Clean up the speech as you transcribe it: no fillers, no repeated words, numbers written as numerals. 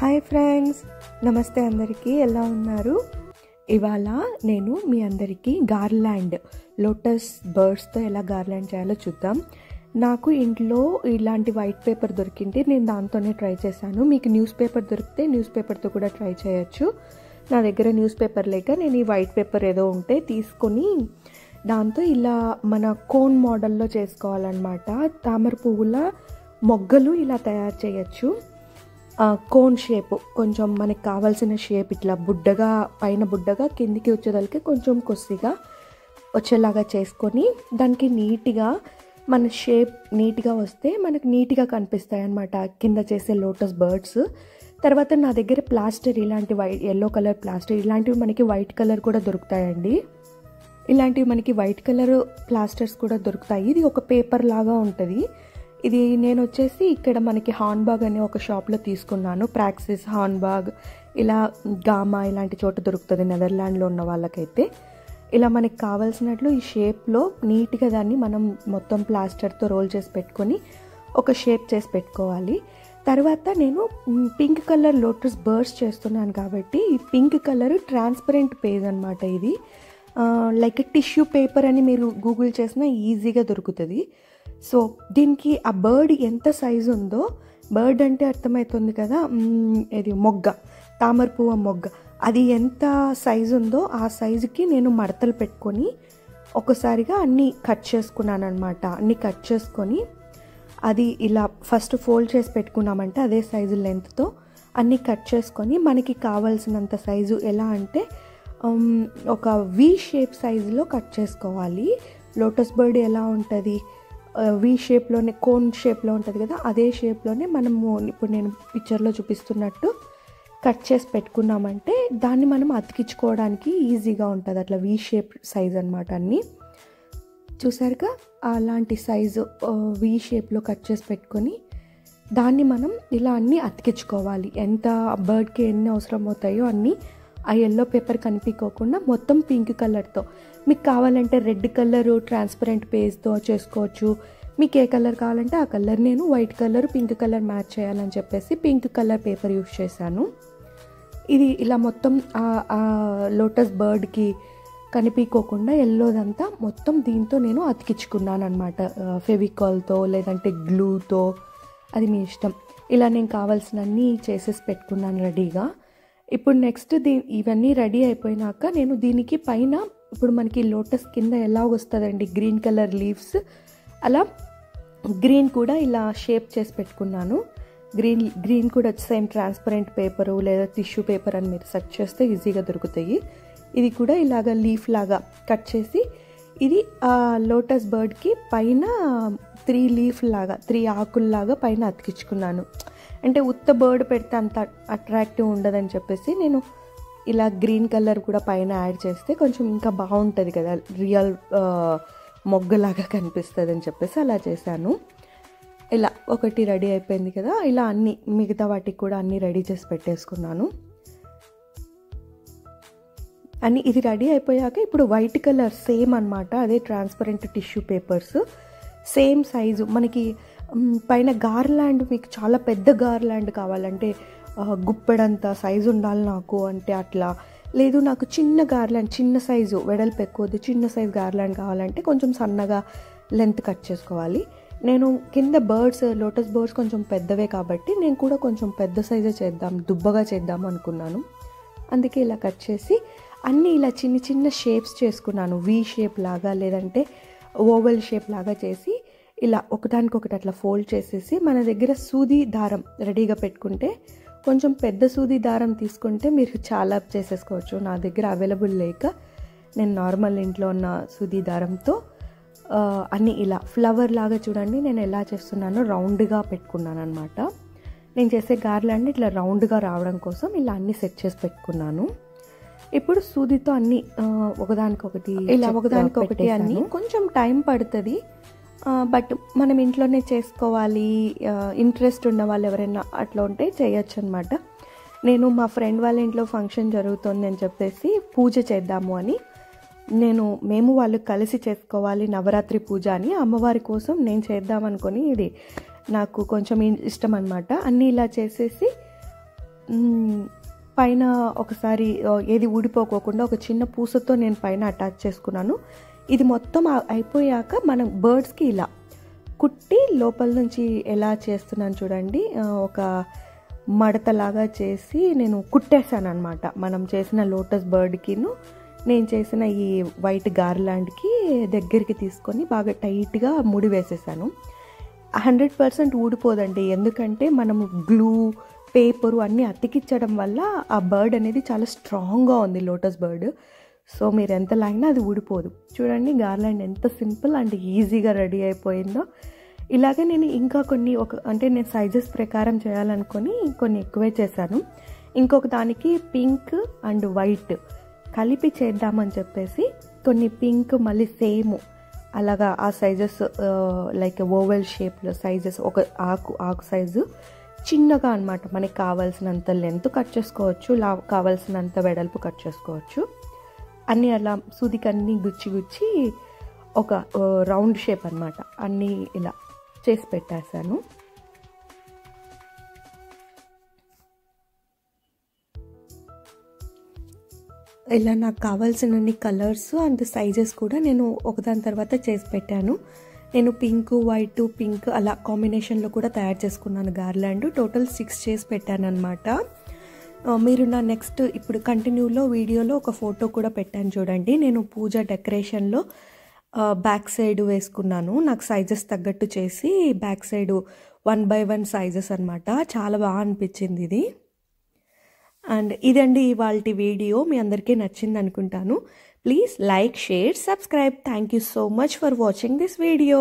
Hi friends, నమస్తే అందరికీ. ఎలా ఉన్నారు? ఇవాళ నేను మీ అందరికీ గార్లాండ్ లోటస్ బర్డ్స్తో ఎలా గార్లాండ్ చేయాలో చూద్దాం. నాకు ఇంట్లో ఇలాంటి వైట్ పేపర్ దొరికింది, నేను దాంతోనే ట్రై చేశాను. మీకు న్యూస్ పేపర్ దొరికితే న్యూస్ పేపర్తో కూడా ట్రై చేయొచ్చు. నా దగ్గర న్యూస్ పేపర్ లేక నేను ఈ వైట్ పేపర్ ఏదో ఉంటే తీసుకొని దాంతో ఇలా మన కోన్ మోడల్లో చేసుకోవాలన్నమాట. తామర పువ్వుల మొగ్గలు ఇలా తయారు చేయొచ్చు. కోన్ షేప్, కొంచెం మనకి కావాల్సిన షేప్ ఇట్లా బుడ్డగా, పైన బుడ్డగా, కిందికి వచ్చేదానికి కొంచెం కొద్దిగా వచ్చేలాగా చేసుకొని దానికి నీట్గా మన షేప్ నీట్గా వస్తే మనకు నీట్గా కనిపిస్తాయి అన్నమాట కింద చేసే లోటస్ బర్డ్స్. తర్వాత నా దగ్గర ప్లాస్టర్, ఇలాంటి వైట్ ఎల్లో కలర్ ప్లాస్టర్, ఇలాంటివి మనకి వైట్ కలర్ కూడా దొరుకుతాయండి. ఇలాంటివి మనకి వైట్ కలర్ ప్లాస్టర్స్ కూడా దొరుకుతాయి. ఇది ఒక పేపర్ లాగా ఉంటుంది. ఇది నేను వచ్చేసి ఇక్కడ మనకి హార్న్బాగ్ అనే ఒక షాప్లో తీసుకున్నాను. ప్రాక్సిస్, హార్న్బాగ్, ఇలా గామా ఇలాంటి చోట దొరుకుతుంది నెదర్లాండ్లో ఉన్న వాళ్ళకైతే. ఇలా మనకి కావాల్సినట్లు ఈ షేప్లో నీట్గా దాన్ని మనం మొత్తం ప్లాస్టర్తో రోల్ చేసి పెట్టుకొని ఒక షేప్ చేసి పెట్టుకోవాలి. తర్వాత నేను పింక్ కలర్ లోటస్ బర్డ్స్ చేస్తున్నాను కాబట్టి ఈ పింక్ కలర్ ట్రాన్స్పరెంట్ పేజ్ అనమాట. ఇది లైక్ టిష్యూ పేపర్ అని మీరు గూగుల్ చేసినా ఈజీగా దొరుకుతుంది. సో దీనికి ఆ బర్డ్ ఎంత సైజు ఉందో, బర్డ్ అంటే అర్థమవుతుంది కదా, ఇది మొగ్గ, తామర పువ్వు మొగ్గ, అది ఎంత సైజు ఉందో ఆ సైజుకి నేను మడతలు పెట్టుకొని ఒకసారిగా అన్నీ కట్ చేసుకున్నాను అనమాట. అన్నీ కట్ చేసుకొని అది ఇలా ఫస్ట్ ఫోల్డ్ చేసి పెట్టుకున్నామంటే అదే సైజు లెంత్తో అన్నీ కట్ చేసుకొని మనకి కావాల్సినంత సైజు, ఎలా అంటే ఒక వి షేప్ సైజులో కట్ చేసుకోవాలి. లోటస్ బర్డ్ ఎలా ఉంటుంది, వి షేప్లోనే, కోన్ షేప్లో ఉంటుంది కదా, అదే షేప్లోనే మనము ఇప్పుడు నేను పిక్చర్లో చూపిస్తున్నట్టు కట్ చేసి పెట్టుకున్నామంటే దాన్ని మనం అతికించుకోవడానికి ఈజీగా ఉంటుంది. అట్లా వి షేప్ సైజ్ అనమాట. అన్నీ చూసారుగా, అలాంటి సైజు వి షేప్లో కట్ చేసి పెట్టుకొని దాన్ని మనం ఇలా అన్నీ అతికించుకోవాలి. ఎంత బర్డ్కి ఎన్ని అవసరం అవుతాయో అన్నీ. ఆ ఎల్లో పేపర్ కనిపించకుండా మొత్తం పింక్ కలర్తో, మీకు కావాలంటే రెడ్ కలర్ ట్రాన్స్పరెంట్ పేజ్తో చేసుకోవచ్చు. మీకు ఏ కలర్ కావాలంటే ఆ కలర్. నేను white colour, pink colour match చేయాలని చెప్పేసి పింక్ కలర్ పేపర్ యూస్ చేశాను. ఇది ఇలా మొత్తం లోటస్ బర్డ్కి కనిపించకుండా ఎల్లోదంతా మొత్తం దీంతో నేను అతికించుకున్నాను అనమాట. ఫెవికాల్తో లేదంటే గ్లూతో, అది మీ ఇష్టం. ఇలా నేను కావాల్సినన్నీ చేసేసి పెట్టుకున్నాను రెడీగా. ఇప్పుడు నెక్స్ట్ ఇవన్నీ రెడీ అయిపోయినాక నేను దీనికి పైన, ఇప్పుడు మనకి లోటస్ కింద ఎలా వస్తుందండి గ్రీన్ కలర్ లీవ్స్, అలా గ్రీన్ కూడా ఇలా షేప్ చేసి పెట్టుకున్నాను. గ్రీన్ కూడా సేమ్ ట్రాన్స్పరెంట్ పేపరు లేదా టిష్యూ పేపర్ అని మీరు సెర్చ్ చేస్తే ఈజీగా దొరుకుతాయి. ఇది కూడా ఇలాగ లీఫ్ లాగా కట్ చేసి ఇది లోటస్ బర్డ్కి పైన 3 లీఫ్ లాగా, 3 ఆకుల్లాగా పైన అతికించుకున్నాను. అంటే ఉత్త బర్డ్ పెడితే అంత అట్రాక్టివ్ ఉండదని చెప్పేసి నేను ఇలా గ్రీన్ కలర్ కూడా పైన యాడ్ చేస్తే కొంచెం ఇంకా బాగుంటుంది కదా, రియల్ మొగ్గలాగా కనిపిస్తుంది అని చెప్పేసి అలా చేశాను. ఇలా ఒకటి రెడీ అయిపోయింది కదా, ఇలా అన్నీ మిగతా వాటికి కూడా అన్నీ రెడీ చేసి పెట్టేసుకున్నాను. అని ఇది రెడీ అయిపోయాక ఇప్పుడు వైట్ కలర్ సేమ్ అనమాట, అదే transparent tissue papers same size. మనకి పైన గార్లాండ్, మీకు చాలా పెద్ద గార్లాండ్ కావాలంటే గుప్పెడంత సైజు ఉండాలి నాకు అంటే అట్లా, లేదు నాకు చిన్న గార్లాండ్, చిన్న సైజు, వెడల్పు ఎక్కువది, చిన్న సైజు గార్లాండ్ కావాలంటే కొంచెం సన్నగా లెంత్ కట్ చేసుకోవాలి. నేను కింద బర్డ్స్, లోటస్ బర్డ్స్ కొంచెం పెద్దవే కాబట్టి నేను కూడా కొంచెం పెద్ద సైజే చేద్దాం, దుబ్బగా చేద్దాం అనుకున్నాను. అందుకే ఇలా కట్ చేసి అన్నీ ఇలా చిన్న చిన్న షేప్స్ చేసుకున్నాను. వి షేప్ లాగా లేదంటే ఓవల్ షేప్ లాగా చేసి ఇలా ఒకదానికొకటి అట్లా ఫోల్డ్ చేసేసి మన దగ్గర సూది దారం రెడీగా పెట్టుకుంటే, కొంచెం పెద్ద సూది దారం తీసుకుంటే మీరు చాలా చేసేసుకోవచ్చు. నా దగ్గర అవైలబుల్ లేక నేను నార్మల్ ఇంట్లో ఉన్న సూది దారంతో అన్నీ ఇలా ఫ్లవర్ లాగా, చూడండి నేను ఎలా చేస్తున్నానో రౌండ్గా పెట్టుకున్నాను అనమాట. నేను చేసే గార్లాండ్ ఇట్లా రౌండ్గా రావడం కోసం ఇలా అన్నీ సెట్ చేసి పెట్టుకున్నాను. ఇప్పుడు సూదితో అన్నీ ఒకదానికొకటి ఇలా ఒకదానికొకటి అన్నీ కొంచెం టైం పడుతుంది, బట్ మనం ఇంట్లోనే చేసుకోవాలి, ఇంట్రెస్ట్ ఉన్న వాళ్ళు ఎవరైనా అట్లా ఉంటే చేయొచ్చు అనమాట. నేను మా ఫ్రెండ్ వాళ్ళ ఇంట్లో ఫంక్షన్ జరుగుతుంది అని చెప్పేసి పూజ చేద్దాము అని మేము వాళ్ళు కలిసి చేసుకోవాలి, నవరాత్రి పూజ అని అమ్మవారి కోసం నేను చేద్దామనుకొని, ఇది నాకు కొంచెం ఇష్టం అనమాట. అన్నీ ఇలా చేసేసి పైన ఒకసారి ఏది ఊడిపోకోకుండా ఒక చిన్న పూసతో నేను పైన అటాచ్ చేసుకున్నాను. ఇది మొత్తం అయిపోయాక మనం బర్డ్స్కి ఇలా కుట్టి లోపల నుంచి ఎలా చేస్తున్నాను చూడండి. ఒక మడతలాగా చేసి నేను కుట్టేశాను అనమాట. మనం చేసిన లోటస్ బర్డ్కిను నేను చేసిన ఈ వైట్ గార్లాండ్కి దగ్గరికి తీసుకొని బాగా టైట్గా ముడి వేసేసాను. 100% ఊడిపోదండి, ఎందుకంటే మనము గ్లూ పేపరు అన్నీ అతికించడం వల్ల ఆ బర్డ్ అనేది చాలా స్ట్రాంగ్గా ఉంది లోటస్ బర్డ్. సో మీరు ఎంత లాగినా అది ఊడిపోదు. చూడండి గార్లాండ్ ఎంత సింపుల్ అండ్ ఈజీగా రెడీ అయిపోయిందో. ఇలాగే నేను ఇంకా కొన్ని అంటే నేను సైజెస్ ప్రకారం చేయాలనుకొని కొన్ని ఎక్కువే చేశాను. ఇంకొక దానికి పింక్ అండ్ వైట్ కలిపి చేద్దామని చెప్పేసి కొన్ని పింక్ మళ్ళీ సేమ్ అలాగా ఆ సైజెస్ లైక్ ఓవెల్ షేప్లో సైజెస్ ఒక ఆకు సైజు చిన్నగా అనమాట. మనకి కావాల్సినంత లెంత్ కట్ చేసుకోవచ్చు, కావాల్సినంత వెడల్పు కట్ చేసుకోవచ్చు. అన్నీ అలా సూదికి అన్నీ గుచ్చి ఒక రౌండ్ షేప్ అనమాట అన్నీ ఇలా చేసి పెట్టేశాను. ఇలా నాకు కావాల్సినన్ని కలర్స్ అండ్ సైజెస్ కూడా నేను ఒకదాని తర్వాత చేసి పెట్టాను. నేను పింక్ వైట్ పింక్ అలా కాంబినేషన్లో కూడా తయారు చేసుకున్నాను గార్లాండ్. టోటల్ 6 చేసి పెట్టాను అనమాట. మీరు నా నెక్స్ట్ ఇప్పుడు కంటిన్యూలో వీడియోలో ఒక ఫోటో కూడా పెట్టాను చూడండి. నేను పూజ డెకరేషన్లో బ్యాక్ సైడ్ వేసుకున్నాను. నాకు సైజెస్ తగ్గట్టు చేసి బ్యాక్ సైడ్ 1 by 1 సైజెస్ అనమాట. చాలా బాగా అనిపించింది ఇది. అండ్ ఇదండి ఇవాల్టి వీడియో. మీ అందరికీ నచ్చింది అనుకుంటాను. Please like, share, subscribe. Thank you so much for watching this video.